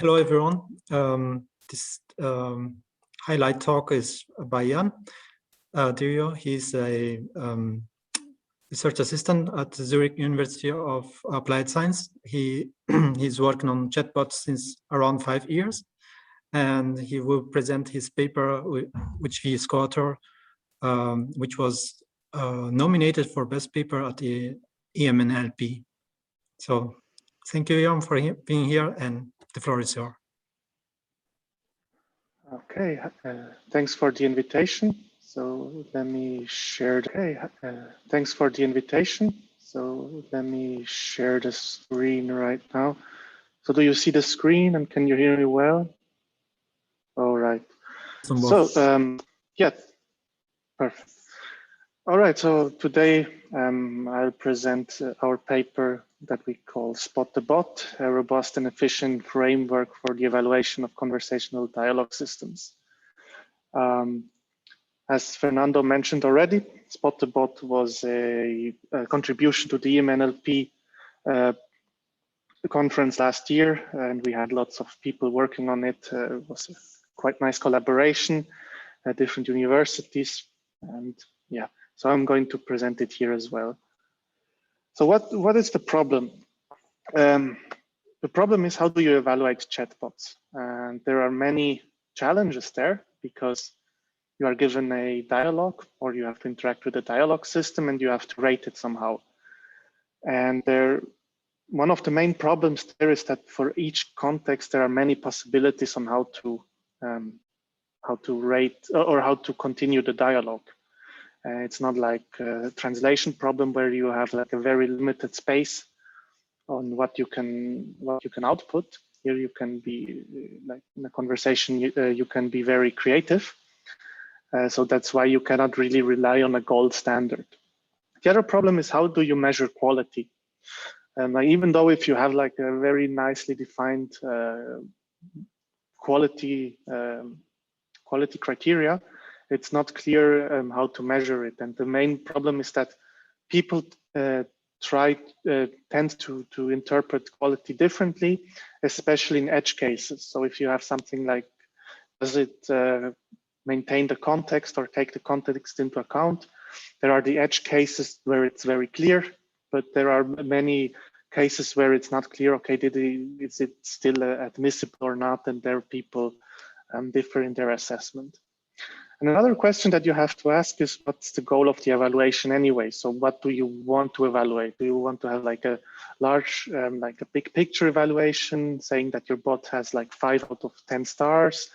Hello, everyone. This highlight talk is by Jan Deriu. He's a research assistant at the Zurich University of Applied Science. He's working on chatbots since around 5 years, and he will present his paper, which he is co-author, which was nominated for best paper at the EMNLP. So thank you, Jan, for being here, and the floor is yours. Okay, thanks for the invitation. So let me share. Thanks for the invitation. So let me share the screen right now. So do you see the screen and can you hear me well? All right. So yeah, perfect. All right. So today I'll present our paper that we call Spot the Bot, a robust and efficient framework for the evaluation of conversational dialogue systems. As Fernando mentioned already, Spot the Bot was a contribution to the EMNLP conference last year, and we had lots of people working on it. It was a quite nice collaboration at different universities, and yeah, so I'm going to present it here as well. So what is the problem? The problem is, how do you evaluate chatbots? And there are many challenges there, because you are given a dialogue, or you have to interact with a dialogue system, and you have to rate it somehow. And one of the main problems there is that for each context, there are many possibilities on how to rate or how to continue the dialogue. It's not like a translation problem where you have like a very limited space on what you can output. Here you can be, like in a conversation, you can be very creative. So that's why you cannot really rely on a gold standard. The other problem is, how do you measure quality? Even though if you have like a very nicely defined quality criteria, it's not clear how to measure it. And the main problem is that people tend to interpret quality differently, especially in edge cases. So if you have something like, does it maintain the context or take the context into account? There are the edge cases where it's very clear, but there are many cases where it's not clear. Okay, is it still admissible or not? And there people differ in their assessment. And another question that you have to ask is, what's the goal of the evaluation anyway? So what do you want to evaluate? Do you want to have like a large, like a big picture evaluation saying that your bot has like 5 out of 10 stars?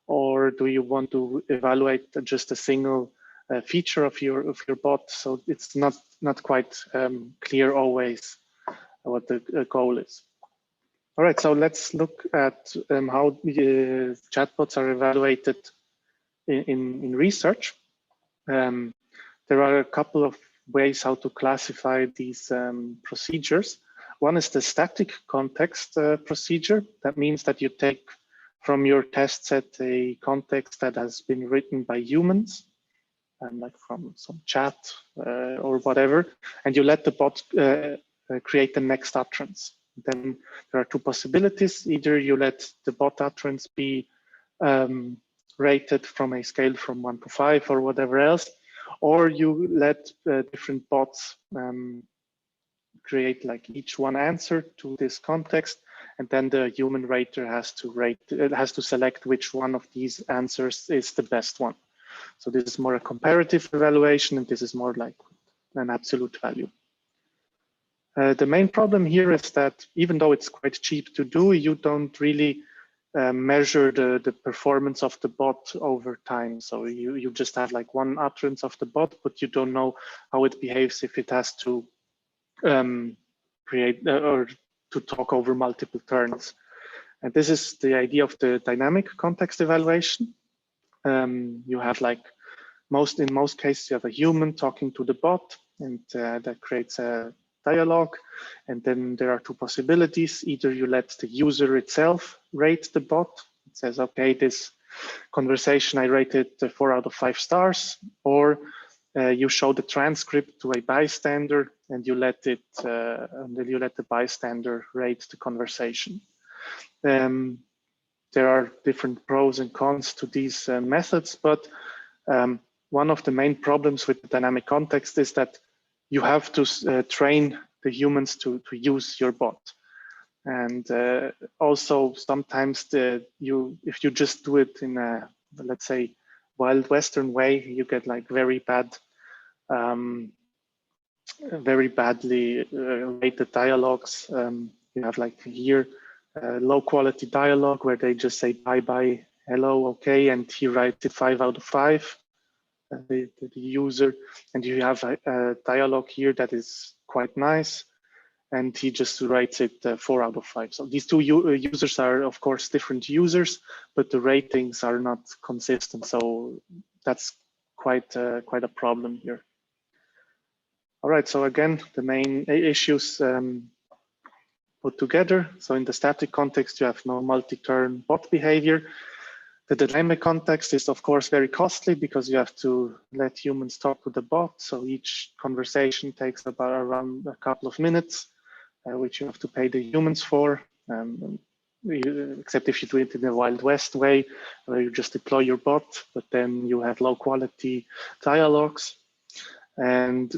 Or do you want to evaluate just a single feature of your bot? So it's not quite clear always what the goal is. All right, so let's look at how chatbots are evaluated in research. There are a couple of ways how to classify these procedures. One is the static context procedure. That means that you take from your test set a context that has been written by humans, like from some chat or whatever, and you let the bot create the next utterance. Then there are two possibilities. Either you let the bot utterance be rated from a scale from 1 to 5 or whatever else, or you let different bots create like each one answer to this context, and then the human rater has to select which one of these answers is the best one. So this is more a comparative evaluation, and this is more like an absolute value. The main problem here is that even though it's quite cheap to do, you don't really measure the performance of the bot over time. So you just have like one utterance of the bot, but you don't know how it behaves if it has to create or to talk over multiple turns. And this is the idea of the dynamic context evaluation. You have like in most cases, you have a human talking to the bot, and that creates a dialogue. And then there are two possibilities. Either you let the user itself rate the bot. It says, okay, this conversation I rated 4 out of 5 stars, or you show the transcript to a bystander, and you let the bystander rate the conversation. there are different pros and cons to these methods, but one of the main problems with the dynamic context is that you have to train the humans to use your bot. And also sometimes if you just do it in a, let's say, wild Western way, you get like very badly rated dialogues. You have like here low quality dialogue where they just say bye bye, hello, okay, and he writes it 5 out of 5. The user, and you have a dialogue here that is quite nice, and he just writes it 4 out of 5. So these two users are, of course, different users, but the ratings are not consistent. So that's quite a problem here. All right, so again, the main issues put together. So in the static context, you have no multi-turn bot behavior. The dynamic context is, of course, very costly because you have to let humans talk to the bot. So each conversation takes around a couple of minutes, which you have to pay the humans for, except if you do it in a Wild West way, where you just deploy your bot, but then you have low quality dialogues. And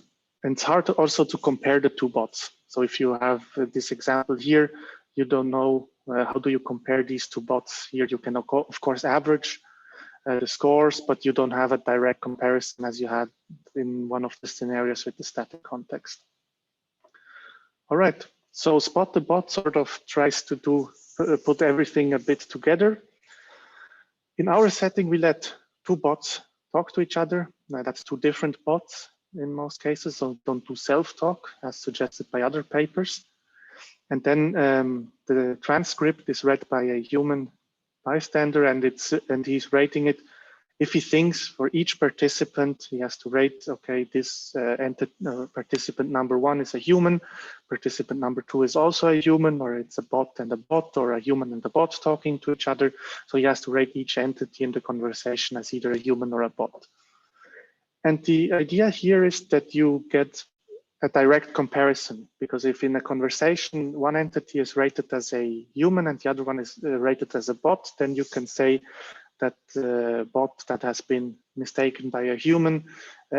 it's hard also to compare the two bots. So if you have this example here, you don't know how do you compare these two bots. Here you can, of course, average the scores, but you don't have a direct comparison as you had in one of the scenarios with the static context. All right, so Spot the Bot sort of tries to put everything a bit together. In our setting, we let two bots talk to each other. Now, that's two different bots in most cases, so don't do self-talk as suggested by other papers. And then the transcript is read by a human bystander, and he's rating it. If he thinks for each participant, he has to rate, okay, this participant number 1 is a human, participant number 2 is also a human, or it's a bot and a bot, or a human and a bot talking to each other. So he has to rate each entity in the conversation as either a human or a bot. And the idea here is that you get a direct comparison, because if in a conversation, one entity is rated as a human and the other one is rated as a bot, then you can say that the bot that has been mistaken by a human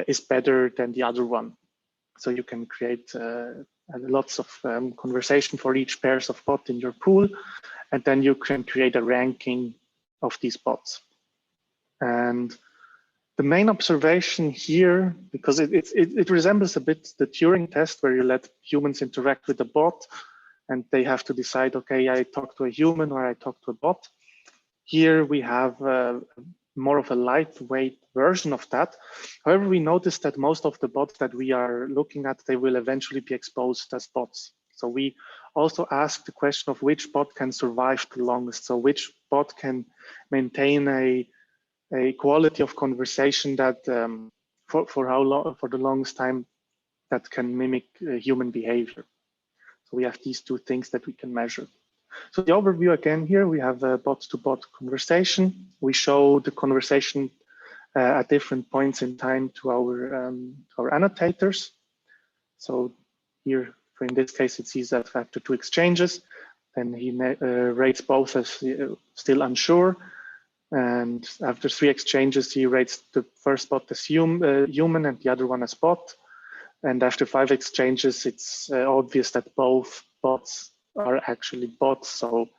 is better than the other one. So you can create lots of conversation for each pairs of bot in your pool, and then you can create a ranking of these bots. And the main observation here, because it resembles a bit the Turing test where you let humans interact with the bot and they have to decide, okay, I talk to a human or I talk to a bot. Here we have more of a lightweight version of that. However, we noticed that most of the bots that we are looking at, they will eventually be exposed as bots. So we also ask the question of which bot can survive the longest. So which bot can maintain a quality of conversation that for how long, for the longest time, that can mimic human behavior. So we have these two things that we can measure. So the overview again here, we have a bot-to-bot conversation. We show the conversation at different points in time to our annotators. So here, in this case, it sees that after 2 exchanges, then he rates both as still unsure. And after 3 exchanges, he rates the first bot as human and the other one as bot. And after 5 exchanges, it's obvious that both bots are actually bots, so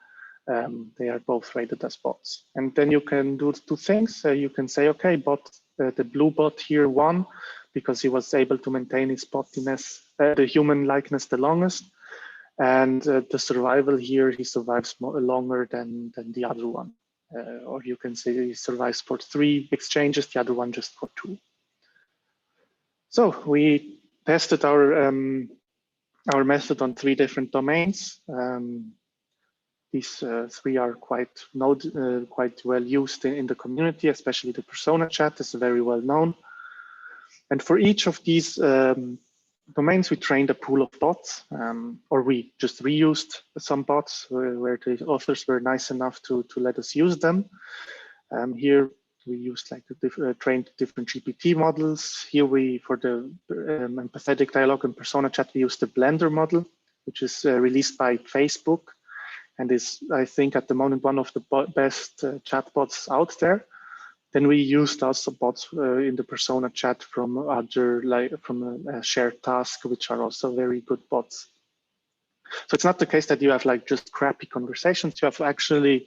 they are both rated as bots. And then you can do 2 things. You can say, okay, bot, the blue bot here won because he was able to maintain his botiness, the human likeness the longest. And the survival here, he survives longer than the other one. Or you can say he survives for 3 exchanges, the other one just for 2. So we tested our method on 3 different domains. These 3 are quite well used in the community, especially the persona chat is very well known. And for each of these domains, we trained a pool of bots, or we just reused some bots where the authors were nice enough to let us use them. Here we used like trained different GPT models. Here for the empathetic dialogue and persona chat, we used the Blender model, which is released by Facebook. and is, I think, at the moment one of the best chatbots out there. Then we used also bots in the persona chat from other, like from a shared task, which are also very good bots. So it's not the case that you have like just crappy conversations. You have actually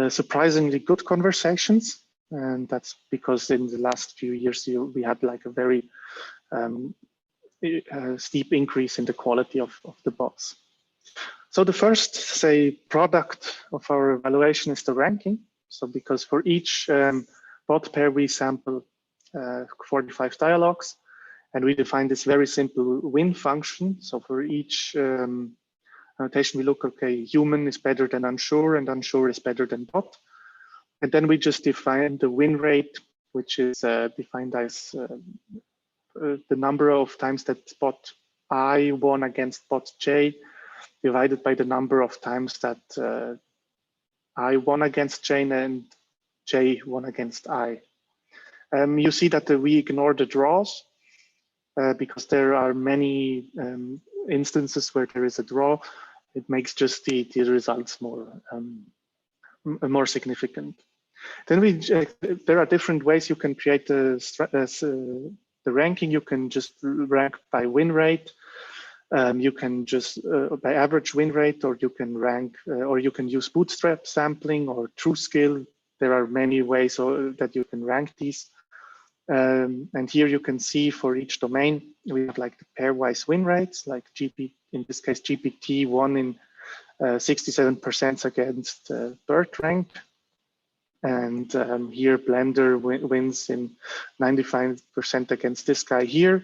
surprisingly good conversations, and that's because in the last few years we had like a very steep increase in the quality of the bots. So the first, say, product of our evaluation is the ranking. So because for each bot pair we sample 45 dialogues, and we define this very simple win function. So for each annotation, we look, okay, human is better than unsure, and unsure is better than bot. And then we just define the win rate, which is defined as the number of times that bot I won against bot J, divided by the number of times that I won against J and J won against I. You see that we ignore the draws because there are many instances where there is a draw. It makes just the results more significant. Then there are different ways you can create the ranking. You can just rank by win rate. You can just by average win rate, or you can rank, or you can use bootstrap sampling or true skill. There are many ways that you can rank these. And here you can see for each domain, we have like the pairwise win rates, like in this case, GPT won in 67% against BERT rank. And here Blender wins in 95% against this guy here.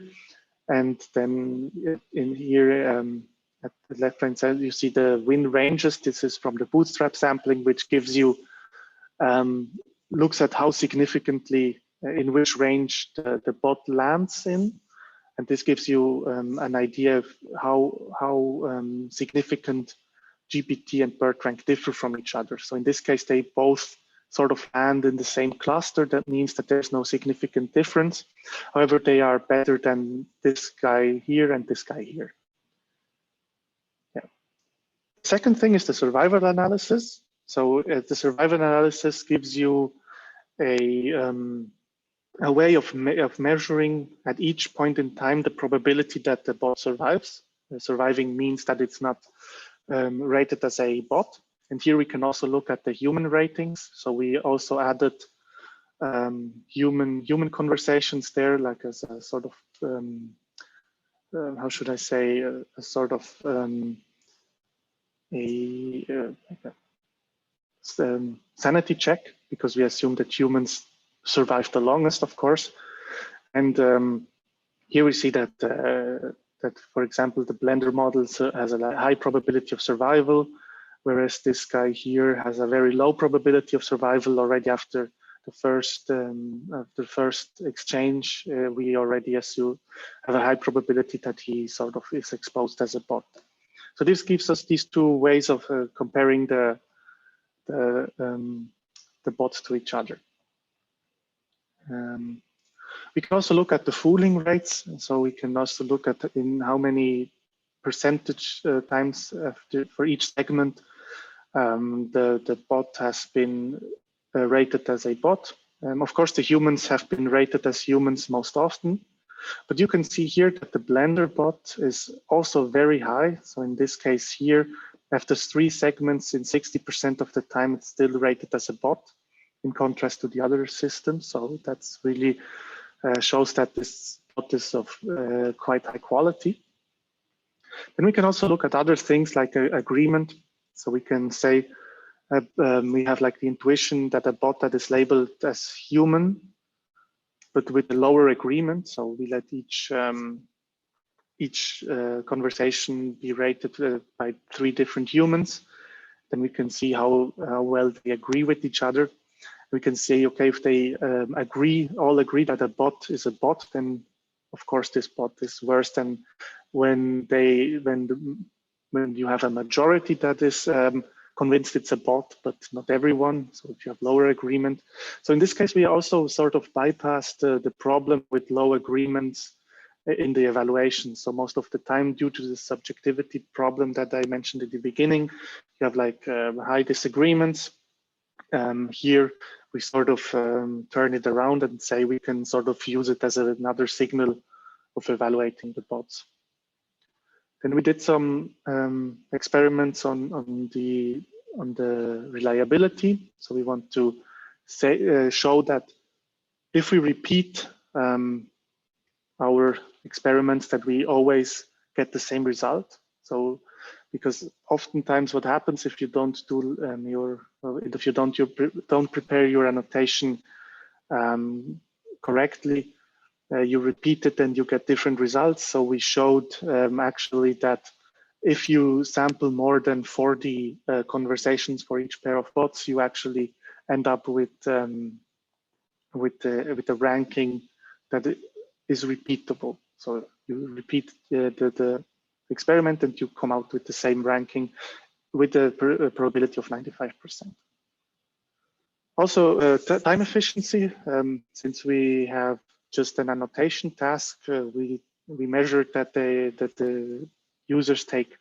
And then in here at the left-hand side, you see the win ranges. This is from the bootstrap sampling, which gives you, looks at how significantly in which range the bot lands in. And this gives you an idea of how significant GPT and BERT rank differ from each other. So in this case, they both sort of land in the same cluster. That means that there's no significant difference. However, they are better than this guy here and this guy here. Yeah. Second thing is the survival analysis. So the survival analysis gives you a way of measuring at each point in time the probability that the bot survives. Surviving means that it's not rated as a bot. And here we can also look at the human ratings. So we also added human conversations there, like as a sort of, how should I say, a sort of sanity check, because we assume that humans survive the longest, of course. And here we see that, for example, the Blender model has a high probability of survival, whereas this guy here has a very low probability of survival already after the first exchange. We already assume have a high probability that he sort of is exposed as a bot. So this gives us these two ways of comparing the bots to each other. We can also look at the fooling rates. So we can also look at in how many percentage times for each segment the bot has been rated as a bot. Of course, the humans have been rated as humans most often, but you can see here that the Blender bot is also very high. So in this case here, after 3 segments in 60% of the time, it's still rated as a bot, in contrast to the other systems. So that's really shows that this bot is of quite high quality. Then we can also look at other things like agreement. So we can say we have like the intuition that a bot that is labeled as human, but with a lower agreement. So we let each conversation be rated by 3 different humans. Then we can see how well they agree with each other. We can say, okay, if they all agree that a bot is a bot, then of course this bot is worse than when you have a majority that is convinced it's a bot, but not everyone. So if you have lower agreement. So in this case, we also sort of bypassed the problem with low agreements in the evaluation. So most of the time, due to the subjectivity problem that I mentioned at the beginning, you have like high disagreements. Here we sort of turn it around and say we can sort of use it as another signal of evaluating the bots. Then we did some experiments on the reliability. So we want to show that if we repeat our experiments, that we always get the same result. So because oftentimes what happens if you don't do don't prepare your annotation correctly, you repeat it and you get different results. So we showed actually that if you sample more than 40 conversations for each pair of bots, you actually end up with a ranking that is repeatable. So you repeat the experiment and you come out with the same ranking with a probability of 95%. Also, time efficiency. Since we have just an annotation task, we measured that the users take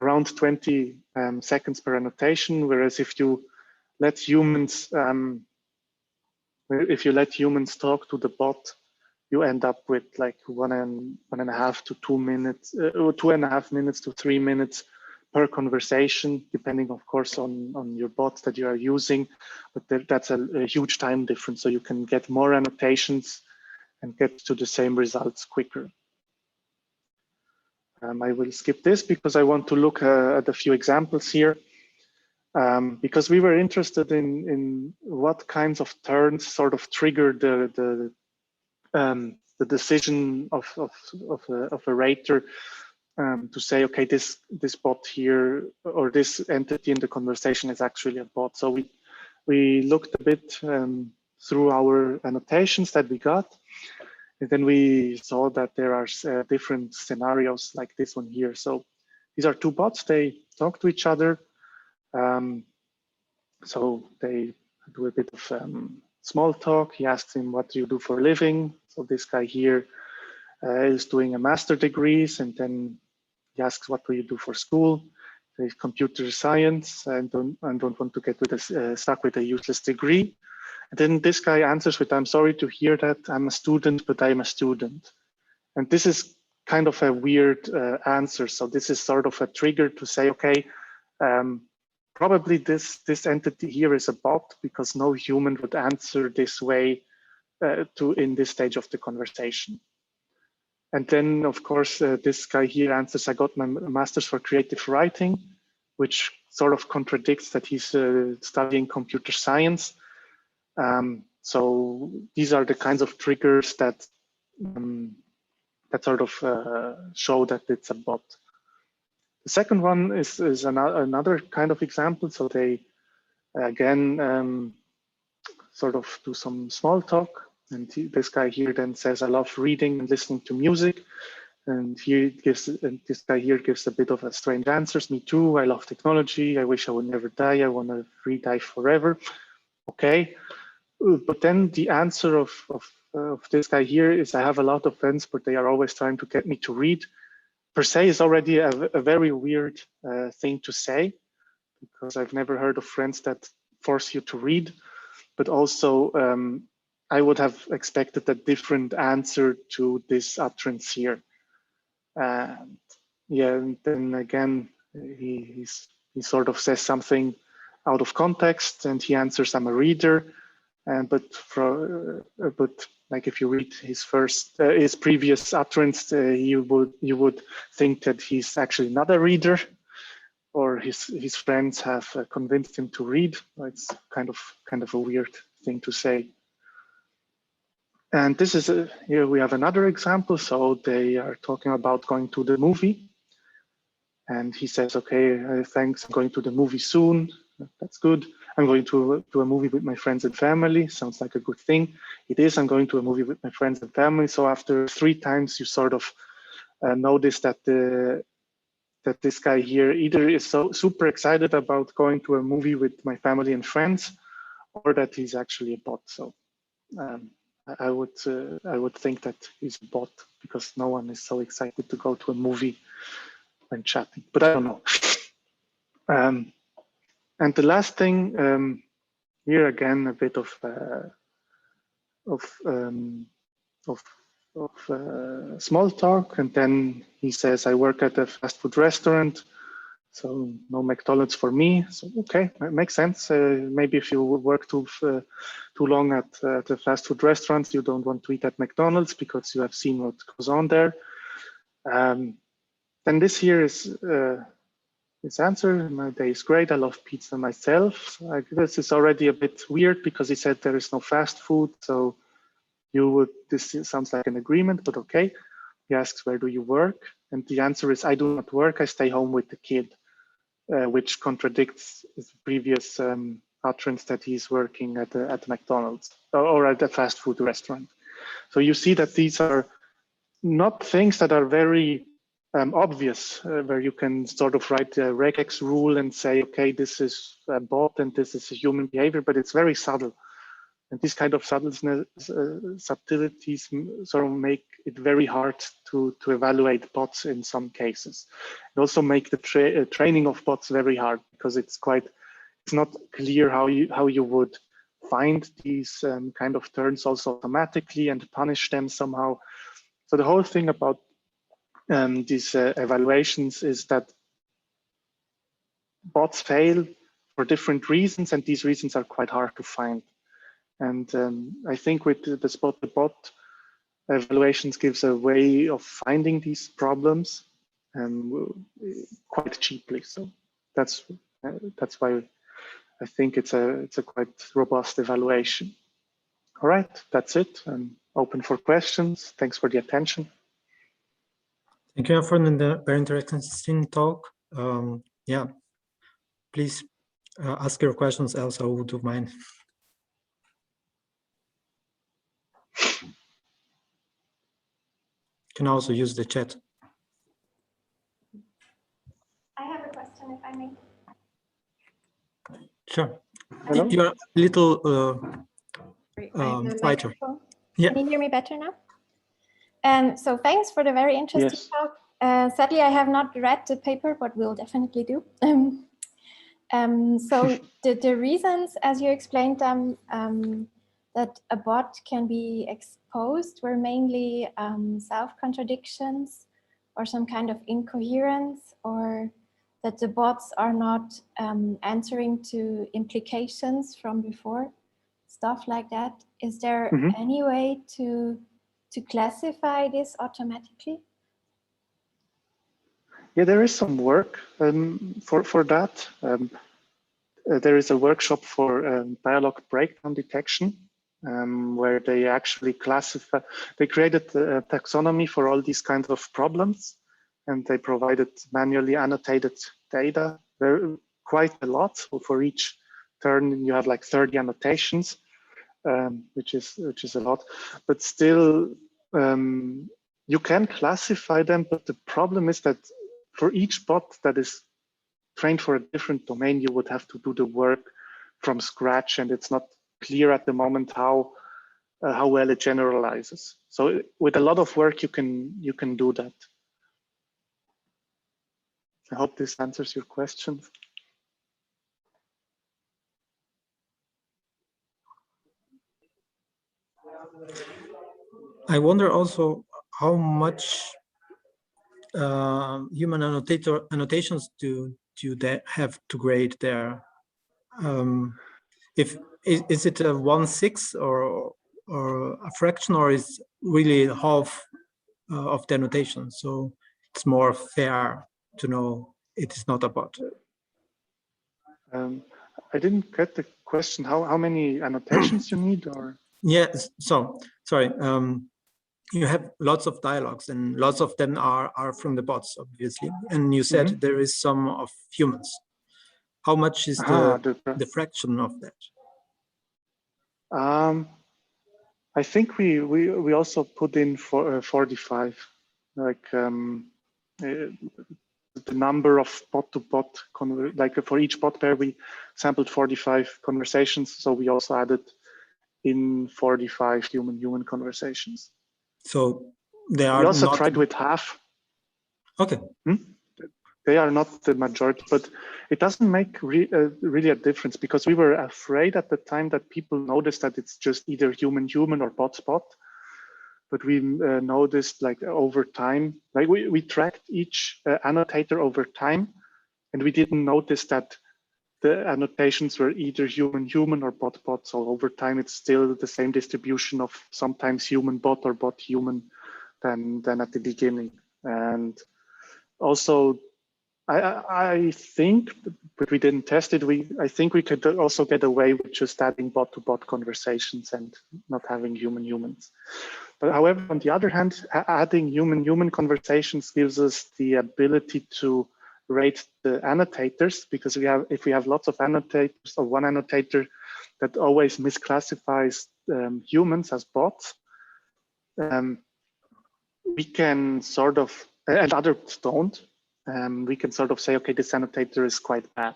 around 20 seconds per annotation, whereas if you let humans talk to the bot, you end up with like 1.5 to 2 minutes, or 2.5 minutes to 3 minutes per conversation, depending, of course, on your bot that you are using. But that's a huge time difference, so you can get more annotations and get to the same results quicker. I will skip this because I want to look at a few examples here. Because we were interested in what kinds of turns sort of trigger the decision of a rater to say, okay, this bot here or this entity in the conversation is actually a bot. So we looked a bit through our annotations that we got, and then we saw that there are different scenarios like this one here. So these are two bots. They talk to each other. So they do a bit of small talk. He asks him, what do you do for a living? So this guy here is doing a master degrees, and then he asks, what do you do for school? There's computer science, and don't want to get stuck with a useless degree. And then this guy answers with, I'm sorry to hear that, I'm a student, but I'm a student. And this is kind of a weird answer. So this is sort of a trigger to say, okay, probably this entity here is a bot, because no human would answer this way in this stage of the conversation. And then, of course, this guy here answers, I got my master's for creative writing, which sort of contradicts that he's studying computer science. So these are the kinds of triggers that sort of show that it's a bot. The second one is another kind of example. So they, again, sort of do some small talk. And this guy here then says, I love reading and listening to music. And this guy here gives a bit of a strange answers. Me too, I love technology. I wish I would never die. I want to free die forever. Okay. But then the answer of this guy here is, I have a lot of friends, but they are always trying to get me to read. Per se is already a very weird thing to say, because I've never heard of friends that force you to read. But also, I would have expected a different answer to this utterance here. And then again, he sort of says something out of context, and he answers, I'm a reader. But like if you read his previous utterance, you would think that he's actually not a reader, or his friends have convinced him to read. It's kind of a weird thing to say. And this is here we have another example. So they are talking about going to the movie, and he says, okay, thanks, I'm going to the movie soon. That's good. I'm going to a movie with my friends and family. Sounds like a good thing. It is. I'm going to a movie with my friends and family. So after 3 times, you sort of notice that this guy here either is so super excited about going to a movie with my family and friends, or that he's actually a bot. So I would think that he's a bot, because no one is so excited to go to a movie when chatting, but I don't know. And the last thing, here again, a bit of small talk, and then he says, I work at a fast food restaurant, so no McDonald's for me. So okay, that makes sense. Maybe if you work too long at the fast food restaurants, you don't want to eat at McDonald's because you have seen what goes on there. Then this here is his answer. My day is great. I love pizza myself. So this is already a bit weird because he said there is no fast food. So this sounds like an agreement, but okay. He asks, where do you work? And the answer is, I do not work. I stay home with the kid, which contradicts his previous utterance that he's working at McDonald's or at a fast food restaurant. So you see that these are not things that are very obvious, where you can sort of write the regex rule and say, okay, this is a bot and this is a human behavior, but it's very subtle. And these kind of subtleties sort of make it very hard to evaluate bots in some cases. It also make the training of bots very hard, because it's not clear how you would find these kind of turns also automatically and punish them somehow. So the whole thing about these evaluations is that bots fail for different reasons, and these reasons are quite hard to find. And I think with the spot-the-bot evaluations gives a way of finding these problems quite cheaply. So that's why I think it's a quite robust evaluation. All right, that's it. I'm open for questions. Thanks for the attention. Thank you for the very interesting talk. Yeah, please ask your questions, else I will do mine. You can also use the chat. I have a question, if I may. Sure. Hello? You're a little quieter. Yeah. Can you hear me better now? So thanks for the very interesting talk. Sadly, I have not read the paper, but we'll definitely do. So the reasons, as you explained them, that a bot can be exposed were mainly self-contradictions or some kind of incoherence, or that the bots are not answering to implications from before, stuff like that. Is there any way to classify this automatically? Yeah, there is some work for that. There is a workshop for dialogue breakdown detection, where they actually classify. They created a taxonomy for all these kinds of problems, and they provided manually annotated data, quite a lot. So for each turn, you have like 30 annotations, which is a lot. But still, you can classify them. But the problem is that for each bot that is trained for a different domain, you would have to do the work from scratch, and it's not clear at the moment how well it generalizes. So with a lot of work, you can do that. I hope this answers your question. I wonder also how much human annotations do they have to grade there? Is it a 1/6 or a fraction, or is really half of the annotation? So it's more fair to know it is not a bot. I didn't get the question. How many annotations you need, or? Yes. So sorry. You have lots of dialogues, and lots of them are from the bots, obviously. And you said there is some of humans. How much is the fraction of that? I think we also put in for 45, like the number of bot-to-bot, like for each bot pair, we sampled 45 conversations. So we also added in 45 human-human conversations. So they are We also not... tried with half. Okay. They are not the majority, but it doesn't make really a difference, because we were afraid at the time that people noticed that it's just either human-human or bot-bot. But we noticed, like, over time, like we tracked each annotator over time, and we didn't notice that the annotations were either human-human or bot-bot. So over time, it's still the same distribution of sometimes human-bot or bot-human than at the beginning. And also, I think, but we didn't test it, I think we could also get away with just adding bot-to-bot conversations and not having human-humans. But however, on the other hand, adding human-human conversations gives us the ability to rate the annotators, because if we have lots of annotators or one annotator that always misclassifies humans as bots, we can sort of, and others don't, we can sort of say, okay, this annotator is quite bad,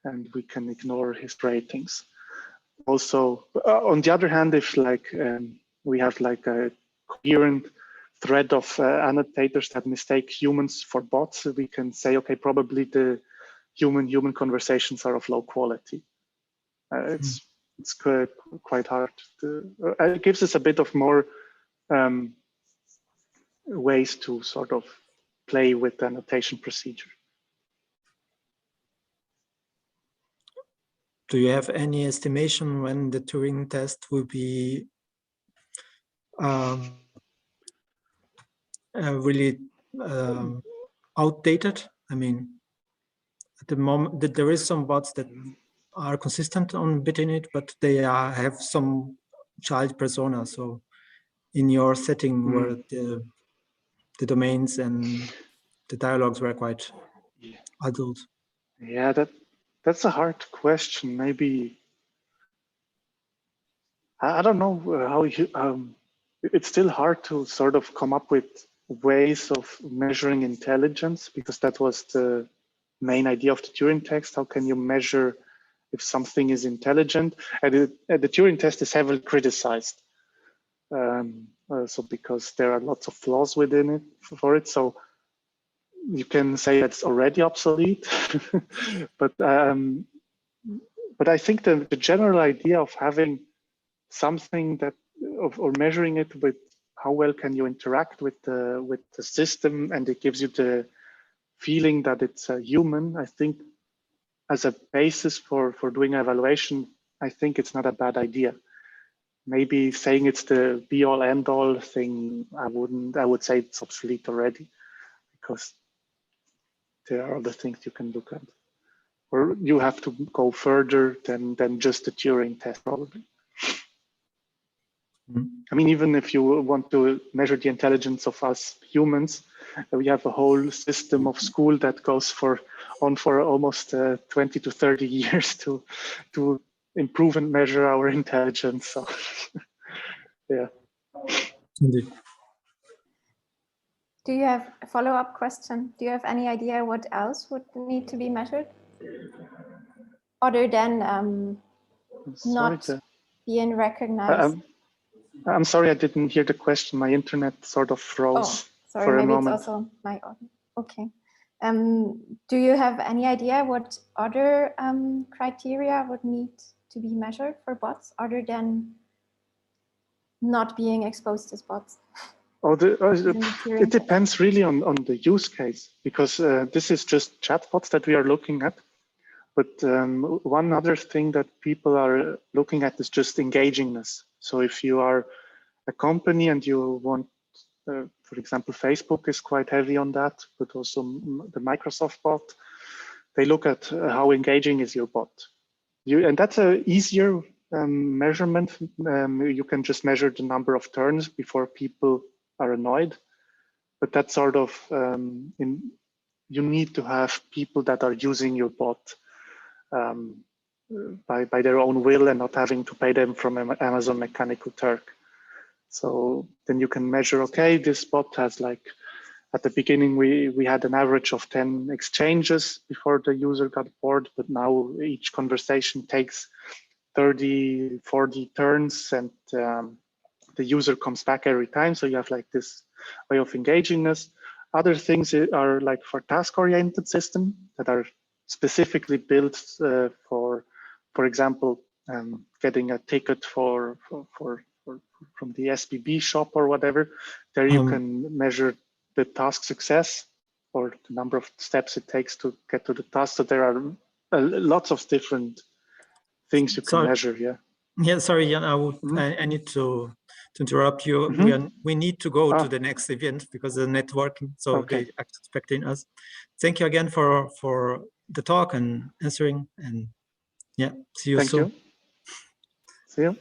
and we can ignore his ratings. Also, on the other hand, if like we have like a coherent thread of annotators that mistake humans for bots, we can say, okay, probably the human-human conversations are of low quality. It's quite hard it gives us a bit of more ways to sort of play with the annotation procedure. Do you have any estimation when the Turing test will be really outdated? I mean, at the moment that there is some bots that are consistent on Bitinit, but they have some child persona. So in your setting where the domains and the dialogues were quite adult. Yeah, that's a hard question. Maybe, I don't know how you, it's still hard to sort of come up with ways of measuring intelligence, because that was the main idea of the Turing test. How can you measure if something is intelligent? And the Turing test is heavily criticized. So because there are lots of flaws within it for it. So you can say that's already obsolete. But I think the general idea of having something that or measuring it with how well can you interact with the system, and it gives you the feeling that it's a human, I think as a basis for doing evaluation, I think it's not a bad idea. Maybe saying it's the be all end all thing, I would say it's obsolete already, because there are other things you can look at, or you have to go further than just the Turing test probably. I mean, even if you want to measure the intelligence of us humans, we have a whole system of school that goes on for almost 20 to 30 years to improve and measure our intelligence. So, yeah. Indeed. Do you have a follow-up question? Do you have any idea what else would need to be measured? Other than not being recognized? I'm sorry, I didn't hear the question. My internet sort of froze for a moment. It's also my audio. Okay. Do you have any idea what other criteria would need to be measured for bots other than not being exposed as bots? It depends really on the use case, because this is just chatbots that we are looking at. But one other thing that people are looking at is just engagingness. So if you are a company and you want, for example, Facebook is quite heavy on that, but also the Microsoft bot, they look at how engaging is your bot. And that's an easier measurement. You can just measure the number of turns before people are annoyed. But that's sort of, you need to have people that are using your bot by their own will and not having to pay them from Amazon Mechanical Turk. So then you can measure, okay, this bot has like, at the beginning, we had an average of 10 exchanges before the user got bored, but now each conversation takes 30, 40 turns, and the user comes back every time. So you have like this way of engaging us. Other things are like for task-oriented system that are specifically built for example, getting a ticket from the SBB shop or whatever. There you can measure the task success or the number of steps it takes to get to the task. So there are lots of different things you can measure. Yeah. Yeah. Sorry, Jan. I need to interrupt you. We need to go to the next event because of the networking. So they are expecting us. Thank you again for the talk and answering. And yeah, see you soon. Thank you. See you.